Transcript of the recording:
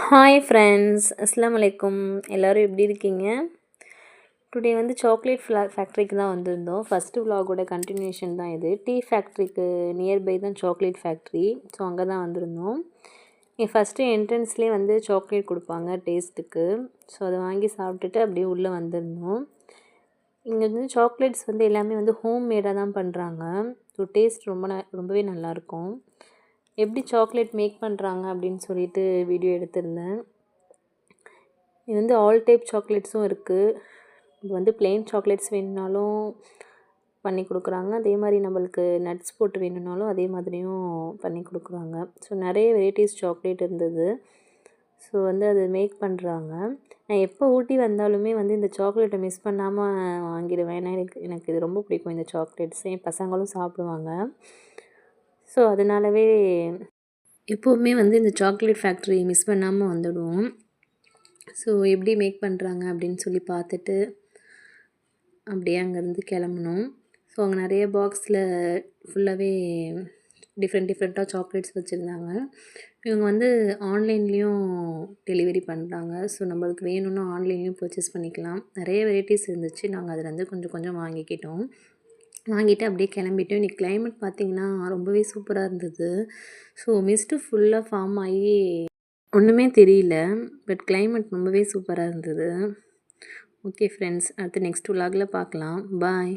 Hi friends, அஸ்ஸலாமு அலைக்கும். எல்லோரும் எப்படி இருக்கீங்க? டுடே வந்து சாக்லேட் ஃபேக்ட்ரிக்கு தான் வந்திருந்தோம். ஃபஸ்ட்டு விலாகோட கண்டினியூஷன் தான் இது. டீ ஃபேக்ட்ரிக்கு நியர்பை தான் சாக்லேட் ஃபேக்ட்ரி. ஸோ அங்கே தான் வந்திருந்தோம். இங்கே ஃபஸ்ட்டு என்ட்ரன்ஸ்லேயே வந்து சாக்லேட் கொடுப்பாங்க டேஸ்ட்டுக்கு. ஸோ அதை வாங்கி சாப்பிட்டுட்டு அப்படியே உள்ளே வந்திருந்தோம். இங்கே வந்து சாக்லேட்ஸ் வந்து எல்லாமே வந்து ஹோம் மேடாக தான் பண்ணுறாங்க. ஸோ டேஸ்ட் ரொம்பவே நல்லாயிருக்கும். எப்படி சாக்லேட் மேக் பண்ணுறாங்க அப்படின்னு சொல்லிட்டு வீடியோ எடுத்திருந்தேன். இது வந்து ஆல் டைப் சாக்லேட்ஸும் இருக்குது. இது வந்து பிளெயின் சாக்லேட்ஸ் வேணும்னாலும் பண்ணி கொடுக்குறாங்க. அதே மாதிரி நம்மளுக்கு நட்ஸ் போட்டு வேணும்னாலும் அதே மாதிரியும் பண்ணி கொடுக்குறாங்க. ஸோ நிறைய வெரைட்டிஸ் சாக்லேட் இருந்தது. ஸோ வந்து அது மேக் பண்ணுறாங்க. நான் எப்போ ஊட்டி வந்தாலுமே வந்து இந்த சாக்லேட்டை மிஸ் பண்ணாமல் வாங்கிடுவேன். ஏன்னா எனக்கு இது ரொம்ப பிடிக்கும் இந்த சாக்லேட்ஸ். என் பசங்களும் சாப்பிடுவாங்க. ஸோ அதனாலவே எப்போவுமே வந்து இந்த சாக்லேட் ஃபேக்ட்ரி மிஸ் பண்ணாமல் வந்துடுவோம். ஸோ எப்படி மேக் பண்ணுறாங்க அப்படின்னு சொல்லி பார்த்துட்டு அப்படியே அங்கேருந்து கிளம்புனோம். ஸோ அங்கே நிறைய பாக்ஸில் ஃபுல்லாகவே டிஃப்ரெண்ட்டாக சாக்லேட்ஸ் வச்சுருந்தாங்க. இவங்க வந்து ஆன்லைன்லேயும் டெலிவரி பண்ணுறாங்க. ஸோ நம்மளுக்கு வேணும்னா ஆன்லைன்லேயும் பர்ச்சேஸ் பண்ணிக்கலாம். நிறைய வெரைட்டிஸ் இருந்துச்சு. நாங்கள் அதில் வந்து கொஞ்சம் வாங்கிக்கிட்டோம். வாங்கிட்டு அப்படியே கிளம்பிட்டோம். இன்றைக்கி கிளைமேட் பார்த்திங்கன்னா ரொம்பவே சூப்பராக இருந்தது. ஸோ மிஸ்ட்டு ஃபுல்லாக ஃபார்ம் ஆகி ஒன்றுமே தெரியல. பட் கிளைமேட் ரொம்பவே சூப்பராக இருந்தது. ஓகே ஃப்ரெண்ட்ஸ், அடுத்து நெக்ஸ்ட் விலாகில் பார்க்கலாம். பாய்.